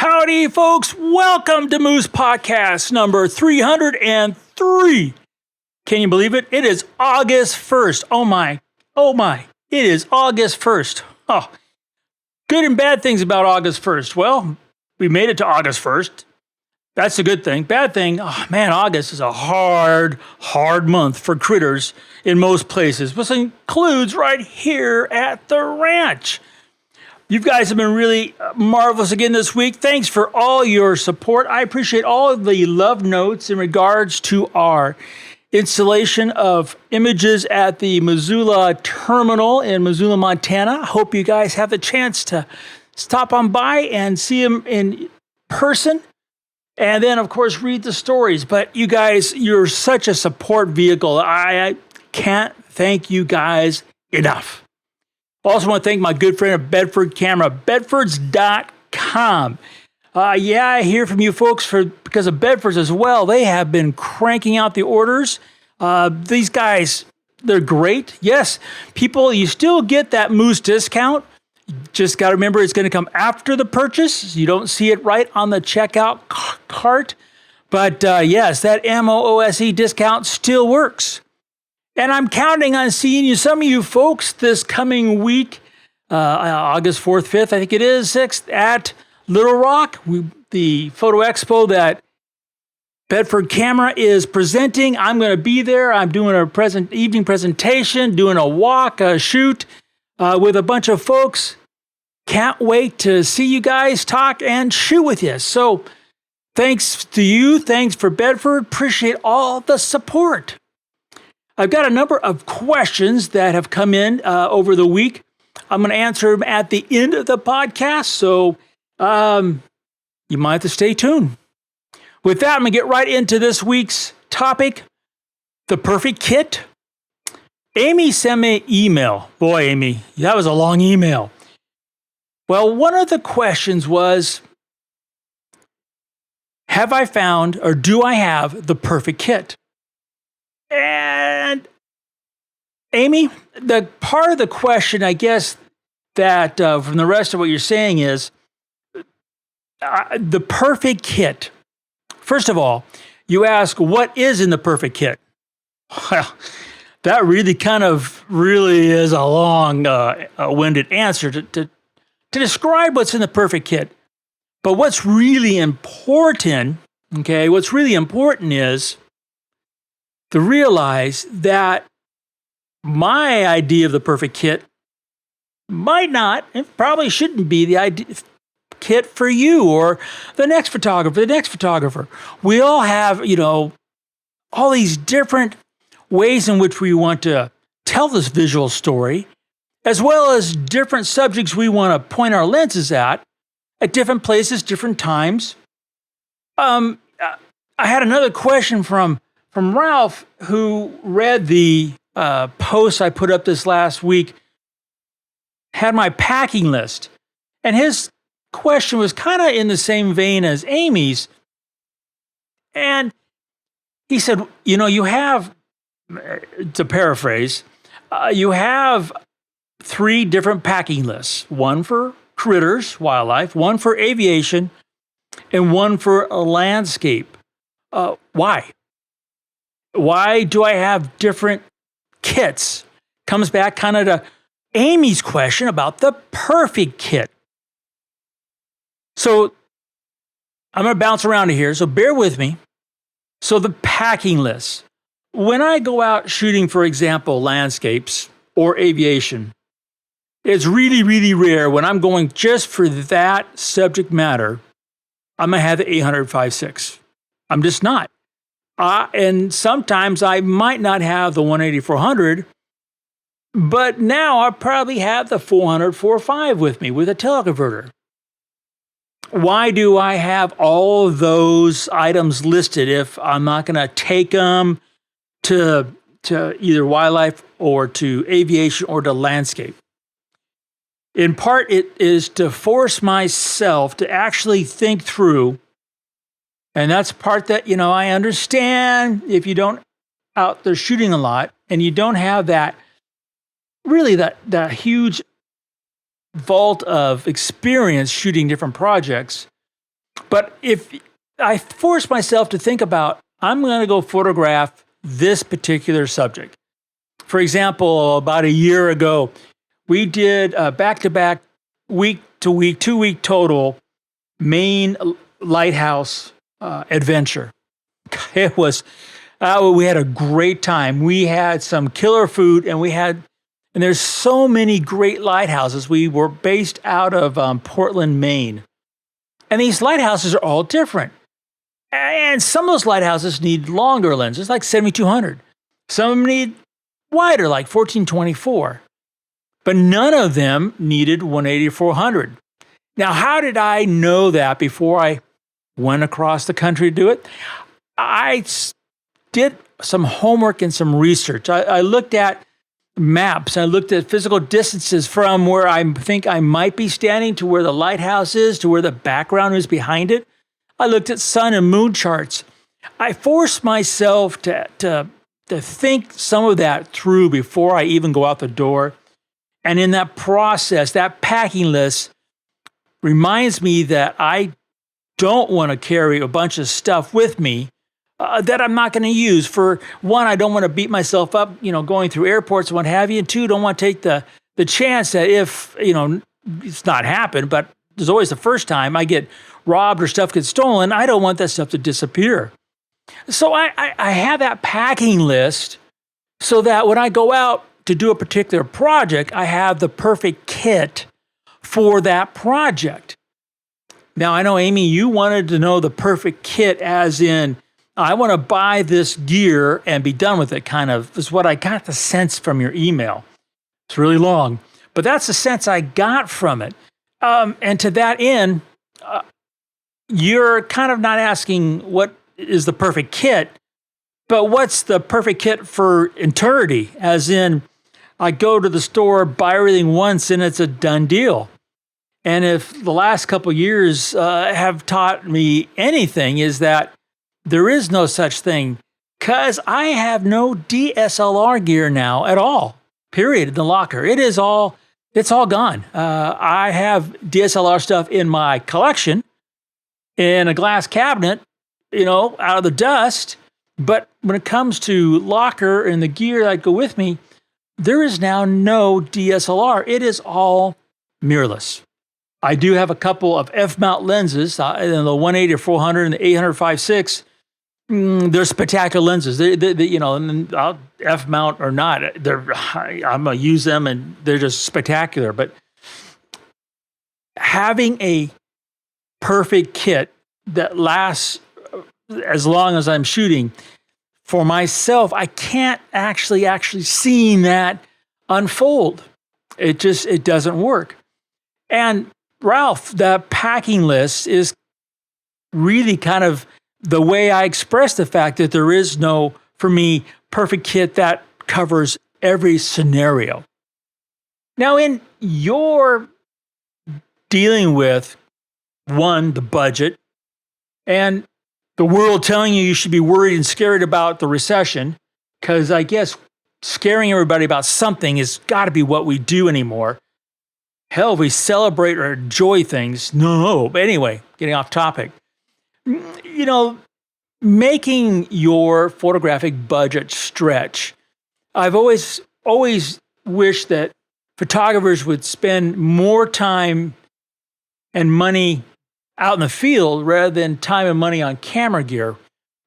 Howdy, folks. Welcome to Moose Podcast number 303. Can you believe it? It is August 1st. Oh my. It is August 1st. Oh, good and bad things about August 1st. Well, we made it to August 1st. That's a good thing. Bad thing, oh man, August is a hard month for critters in most places. This includes right here at the ranch. You guys have been really marvelous again this week. Thanks for all your support. I appreciate all of the love notes in regards to our installation of images at the Missoula Terminal in Missoula, Montana. I hope you guys have the chance to stop on by and see them in person. And then, of course, read the stories. But you guys, you're such a support vehicle. I can't thank you guys enough. Also want to thank my good friend at Bedford Camera, bedfords.com. I hear from you folks because of Bedfords as well. They have been cranking out the orders. These guys, they're great. Yes, people, you still get that Moose discount. Just got to remember it's going to come after the purchase. You don't see it right on the checkout cart. But yes, that MOOSE discount still works. And I'm counting on seeing you, some of you folks, this coming week, August 4th, 5th, I think it is, 6th, at Little Rock, the photo expo that Bedford Camera is presenting. I'm going to be there. I'm doing a evening presentation, doing a walk, a shoot with a bunch of folks. Can't wait to see you guys, talk, and shoot with you. So thanks to you. Thanks for Bedford. Appreciate all the support. I've got a number of questions that have come in over the week. I'm going to answer them at the end of the podcast, so you might have to stay tuned. With that, I'm going to get right into this week's topic, the perfect kit. Amy sent me an email. Boy, Amy, that was a long email. Well, one of the questions was, have I found or do I have the perfect kit? And Amy, the part of the question, I guess, that from the rest of what you're saying is the perfect kit. First of all, you ask, what is in the perfect kit? Well, that really is a long-winded answer to describe what's in the perfect kit. But what's really important, is to realize that my idea of the perfect kit might not, and probably shouldn't be the kit for you or the next photographer. We all have, all these different ways in which we want to tell this visual story, as well as different subjects we want to point our lenses at different places, different times. I had another question from Ralph, who read the post I put up this last week, had my packing list. And his question was kind of in the same vein as Amy's. And he said, you have, to paraphrase, you have 3 different packing lists. One for critters, wildlife, one for aviation, and one for a landscape. Why? Why do I have different kits? Comes back kind of to Amy's question about the perfect kit. So I'm going to bounce around here, so bear with me. So the packing list. When I go out shooting, for example, landscapes or aviation, it's really, really rare when I'm going just for that subject matter, I'm going to have the 800-5.6. I'm just not. And sometimes I might not have the 180-400, but now I probably have the 400-4.5 with me with a teleconverter. Why do I have all of those items listed if I'm not going to take them to either wildlife or to aviation or to landscape? In part, it is to force myself to actually think through. And that's part that, I understand if you don't out there shooting a lot and you don't have that huge vault of experience shooting different projects, But if I force myself to think about, I'm going to go photograph this particular subject. For example, about a year ago, we did a back-to-back, week-to-week, 2-week total Maine lighthouse adventure. It was, we had a great time. We had some killer food, and there's so many great lighthouses. We were based out of Portland, Maine. And these lighthouses are all different. And some of those lighthouses need longer lenses, like 7200. Some of them need wider, like 1424. But none of them needed 180-400. Now, how did I know that before I went across the country to do it? I did some homework and some research. I looked at maps. I looked at physical distances from where I think I might be standing to where the lighthouse is, to where the background is behind it. I looked at sun and moon charts. I forced myself to think some of that through before I even go out the door. And in that process, that packing list reminds me that I don't want to carry a bunch of stuff with me that I'm not going to use. For one, I don't want to beat myself up, going through airports and what have you. And two, don't want to take the chance that if, it's not happened, but there's always the first time I get robbed or stuff gets stolen, I don't want that stuff to disappear. So I have that packing list so that when I go out to do a particular project, I have the perfect kit for that project. Now, I know, Amy, you wanted to know the perfect kit as in, I want to buy this gear and be done with it, kind of, is what I got the sense from your email. It's really long, but that's the sense I got from it. And to that end, you're kind of not asking what is the perfect kit, but what's the perfect kit for eternity? As in, I go to the store, buy everything once, and it's a done deal. And if the last couple of years have taught me anything, is that there is no such thing, because I have no DSLR gear now at all, period, in the locker. It's all gone. I have DSLR stuff in my collection, in a glass cabinet, out of the dust. But when it comes to locker and the gear that go with me, there is now no DSLR. It is all mirrorless. I do have a couple of F-mount lenses, the 180-400 and the 800-5.6. They're spectacular lenses. F-mount or not, I'm going to use them, and they're just spectacular. But having a perfect kit that lasts as long as I'm shooting, for myself, I can't actually see that unfold. It doesn't work. And Ralph, the packing list is really kind of the way I express the fact that there is no, for me, perfect kit that covers every scenario. Now, in your dealing with, one, the budget, and the world telling you should be worried and scared about the recession, because I guess scaring everybody about something has got to be what we do anymore. Hell, we celebrate or enjoy things. No, but anyway, getting off topic. Making your photographic budget stretch. I've always wished that photographers would spend more time and money out in the field rather than time and money on camera gear.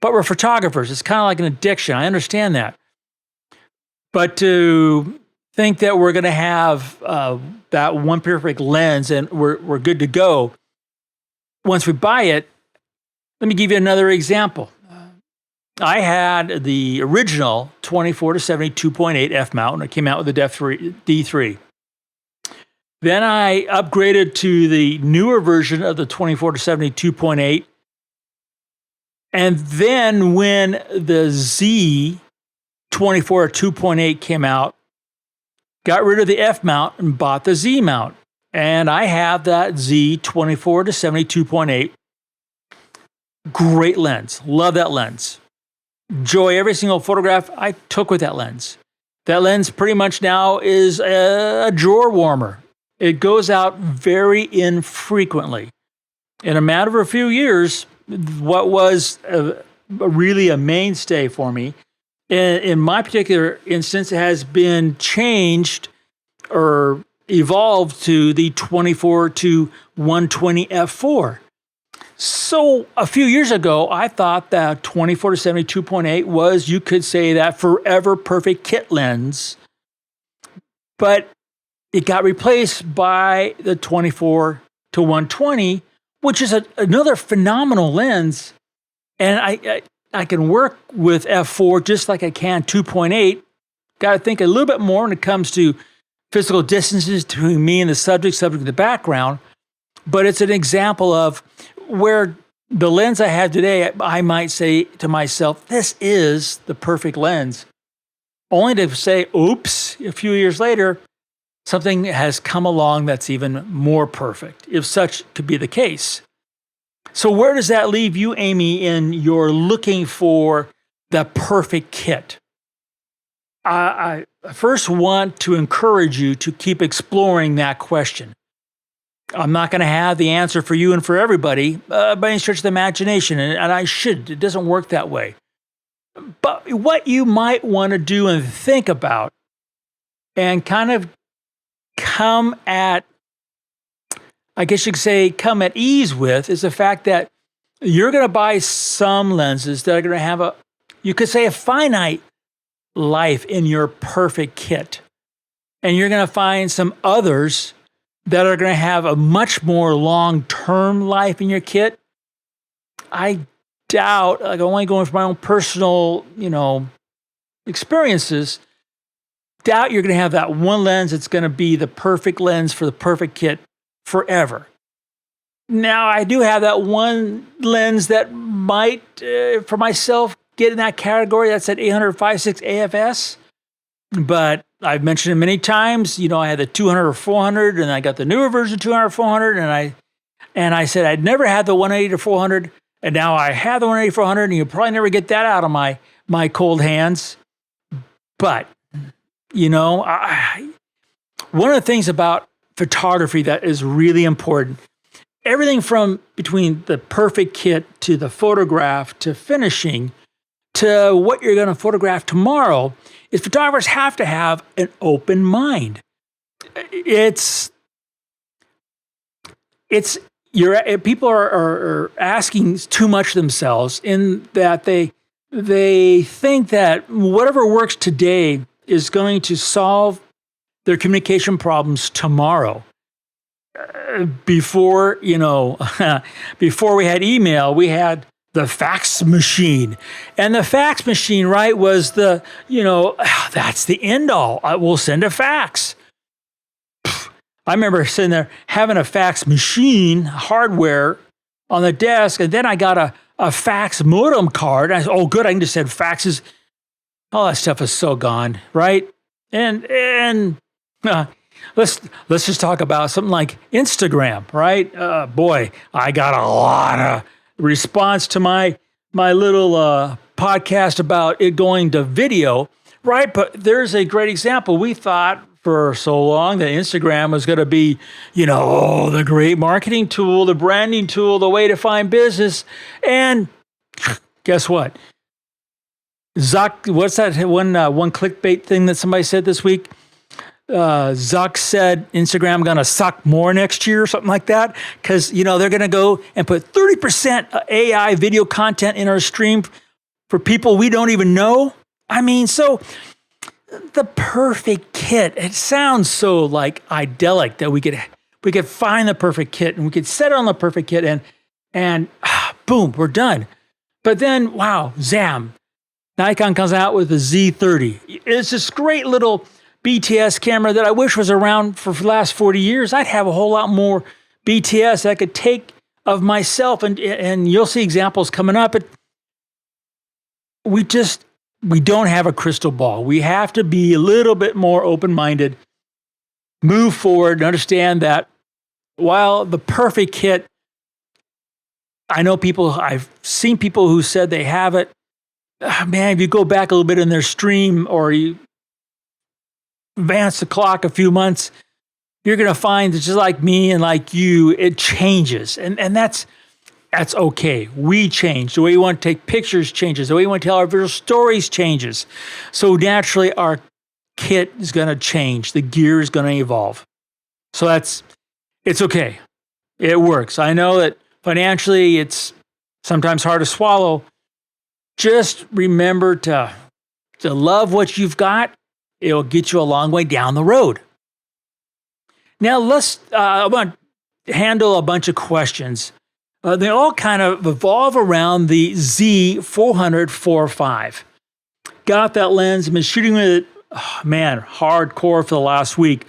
But we're photographers. It's kind of like an addiction. I understand that. But to think that we're going to have that one perfect lens and we're good to go once we buy it, let me give you another example. I had the original 24-70 2.8 f-mount, and it came out with the D3. Then I upgraded to the newer version of the 24-70 2.8. And then when the Z 24 2.8 came out, got rid of the F-mount and bought the Z mount. And I have that Z 24-70 2.8. Great lens. Love that lens. Enjoy every single photograph I took with that lens. That lens pretty much now is a drawer warmer. It goes out very infrequently. in a matter of a few years, what was really a mainstay for me, in my particular instance, has been changed or evolved to the 24 to 120 f4. So a few years ago, I thought that 24 to 72.8 was, you could say, that forever perfect kit lens, but it got replaced by the 24 to 120, which is another phenomenal lens. And I can work with f4 just like I can 2.8. Got to think a little bit more when it comes to physical distances between me and the subject the background. But it's an example of where the lens I have today, I might say to myself, this is the perfect lens. Only to say, oops, a few years later, something has come along that's even more perfect, if such could be the case. So where does that leave you, Amy, in your looking for the perfect kit? I first want to encourage you to keep exploring that question. I'm not going to have the answer for you and for everybody by any stretch of the imagination, and I should. It doesn't work that way. But what you might want to do and think about and kind of come at, I guess you could say, come at ease with, is the fact that you're going to buy some lenses that are going to have you could say, a finite life in your perfect kit. And you're going to find some others that are going to have a much more long-term life in your kit. I doubt, like, only going from my own personal, experiences, doubt you're going to have that one lens that's going to be the perfect lens for the perfect kit forever. Now, I do have that one lens that might, for myself, get in that category. That's at 800-5.6 AFS. But I've mentioned it many times. I had the 200 or 400, and I got the newer version 200 or 400, and I said I'd never had the 180 to 400, and now I have the 180 400, and you'll probably never get that out of my cold hands. But one of the things about photography that is really important, everything from between the perfect kit to the photograph to finishing to what you're going to photograph tomorrow, is photographers have to have an open mind. People are asking too much themselves, in that they think that whatever works today is going to solve their communication problems tomorrow. Before we had email, we had the fax machine. And the fax machine, right, was that's the end all. We'll send a fax. I remember sitting there having a fax machine hardware on the desk, and then I got a fax modem card. I said, oh, good, I can just send faxes. All that stuff is so gone, right? And let's just talk about something like Instagram, right? Boy, I got a lot of response to my little podcast about it going to video, right? But there's a great example. We thought for so long that Instagram was going to be, the great marketing tool, the branding tool, the way to find business. And guess what? Zuck, what's that one clickbait thing that somebody said this week? Zuck said Instagram going to suck more next year or something like that, because they're going to go and put 30% AI video content in our stream for people we don't even know. I mean, so the perfect kit, it sounds so like idyllic that we could find the perfect kit and we could set it on the perfect kit and boom, we're done. But then, wow, zam, Nikon comes out with the Z30. It's this great little BTS camera that I wish was around for the last 40 years. I'd have a whole lot more BTS I could take of myself, and you'll see examples coming up. We don't have a crystal ball. We have to be a little bit more open-minded, move forward, and understand that while the perfect kit, I've seen people who said they have it. Man, if you go back a little bit in their stream, or you advance the clock a few months, you're going to find that just like me and like you, it changes. And that's okay. We change. The way we want to take pictures changes. The way we want to tell our visual stories changes. So naturally, our kit is going to change. The gear is going to evolve. So it's okay. It works. I know that financially, it's sometimes hard to swallow. Just remember to love what you've got. It'll get you a long way down the road. Now, I want to handle a bunch of questions. They all kind of evolve around the Z400-45. Got that lens, been shooting with it, hardcore for the last week.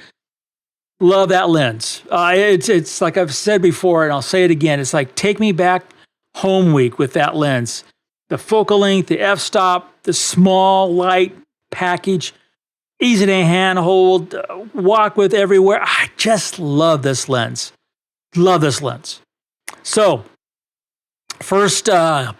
Love that lens. It's like I've said before, and I'll say it again. It's like take me back home week with that lens. The focal length, the f-stop, the small, light package, easy to handhold, walk with everywhere. I just love this lens. Love this lens. So first, I've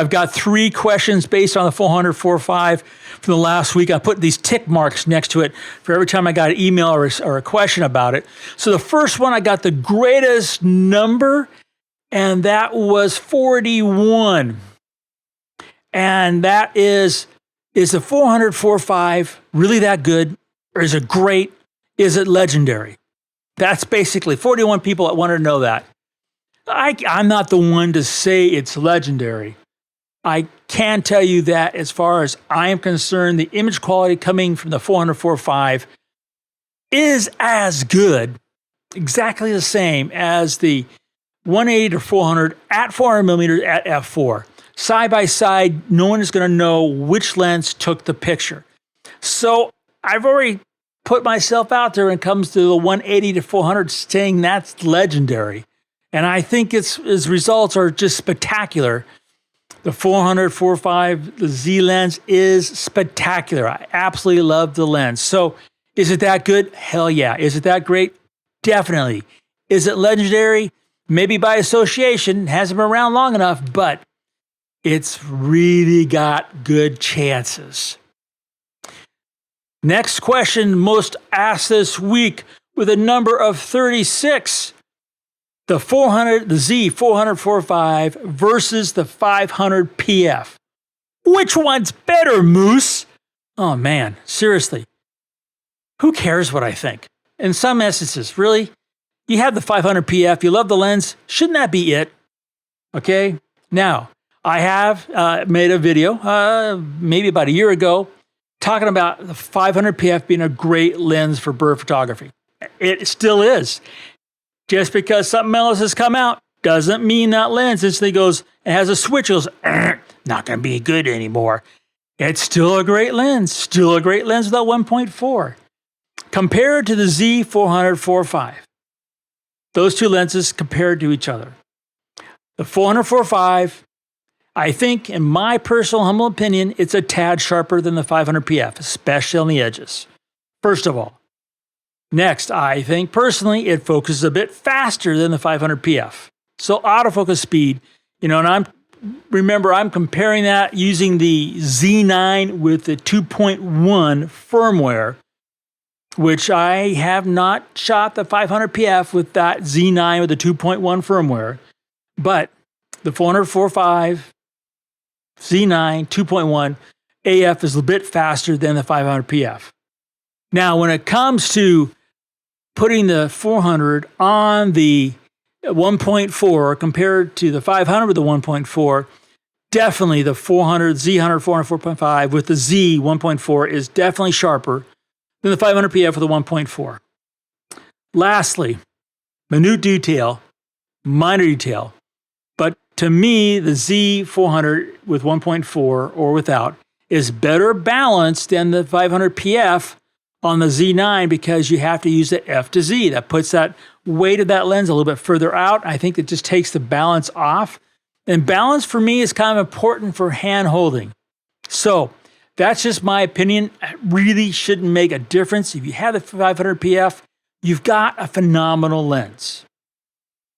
got 3 questions based on the 400-45 from the last week. I put these tick marks next to it for every time I got an email or a question about it. So the first one, I got the greatest number, and that was 41. And that is the 400-45 really that good? Or is it great? Is it legendary? That's basically 41 people that wanted to know that. I'm not the one to say it's legendary. I can tell you that as far as I am concerned, the image quality coming from the 400-45 is as good, exactly the same as the 180-400 at 400 millimeters at f4. Side by side, no one is going to know which lens took the picture. So I've already put myself out there when it comes to the 180-400 saying that's legendary. And I think its results are just spectacular. The 400-45, the Z lens is spectacular. I absolutely love the lens. So is it that good? Hell yeah. Is it that great? Definitely. Is it legendary? Maybe by association. Hasn't been around long enough, but it's really got good chances. Next question, most asked this week with a number of 36. The Z400-45 versus the 500 PF. Which one's better, Moose? Oh man, seriously. Who cares what I think? In some instances, really? You have the 500 PF, you love the lens, shouldn't that be it? Okay? Now, I have made a video, maybe about a year ago, talking about the 500 PF being a great lens for bird photography. It still is. Just because something else has come out doesn't mean that lens instantly goes and has a switch, goes, not going to be good anymore. It's still a great lens, with that 1.4. Compared to the Z400-45, those two lenses compared to each other. The 400-45, I think, in my personal humble opinion, it's a tad sharper than the 500 PF, especially on the edges. First of all. Next, I think personally, it focuses a bit faster than the 500 PF. So autofocus speed, and I'm comparing that using the Z9 with the 2.1 firmware, which I have not shot the 500 PF with that Z9 with the 2.1 firmware, but the 400-45 Z9 2.1 AF is a bit faster than the 500 PF. Now, when it comes to putting the 400 on the 1.4 compared to the 500 with the 1.4, definitely the 400, Z100, 400, 4.5 with the Z 1.4 is definitely sharper than the 500 PF with the 1.4. Lastly, minor detail, but to me, the Z400 with 1.4 or without is better balanced than the 500 PF on the Z9 because you have to use the F to Z. That puts that weight of that lens a little bit further out. I think it just takes the balance off. And balance for me is kind of important for hand holding. So that's just my opinion. It really shouldn't make a difference. If you have the 500 PF, you've got a phenomenal lens.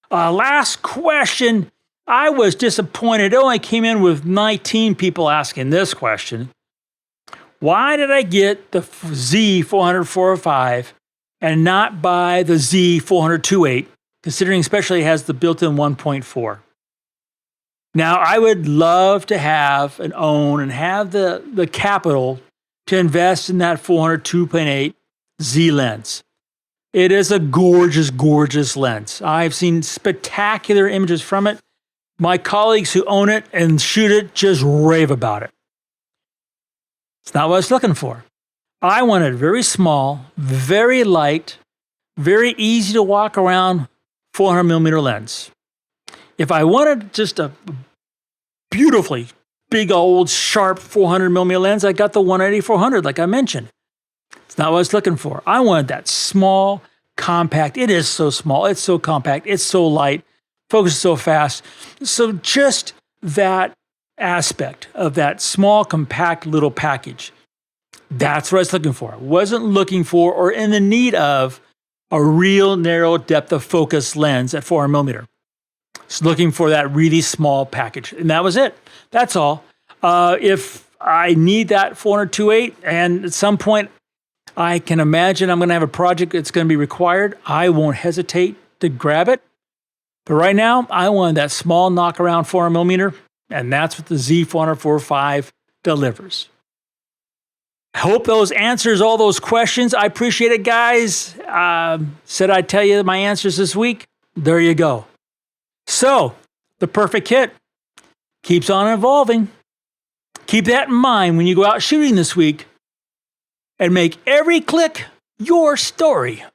Last question. I was disappointed. It only came in with 19 people asking this question. Why did I get the Z400-405 and not buy the Z400-28, considering especially it has the built-in 1.4. Now, I would love to have and own and have the capital to invest in that 400-2.8 Z lens. It is a gorgeous, gorgeous lens. I've seen spectacular images from it. My colleagues who own it and shoot it just rave about it. It's not what I was looking for. I wanted very small, very light, very easy to walk around 400 millimeter lens. If I wanted just a beautifully big old sharp 400 millimeter lens, I got the 180-400 like I mentioned. It's not what I was looking for. I wanted that small, compact. It is so small. It's so compact. It's so light. Focuses so fast. So just that aspect of that small, compact little package, that's what I was looking for. I wasn't looking for or in the need of a real narrow depth of focus lens at 400 millimeter. Just looking for that really small package. And that was it. That's all. If I need that 400-2.8 and at some point I can imagine I'm going to have a project that's going to be required, I won't hesitate to grab it. But right now, I wanted that small knockaround 400 millimeter, and that's what the Z400-45 delivers. I hope those answers all those questions. I appreciate it, guys. Said I'd tell you my answers this week. There you go. So, the perfect kit keeps on evolving. Keep that in mind when you go out shooting this week, and make every click your story.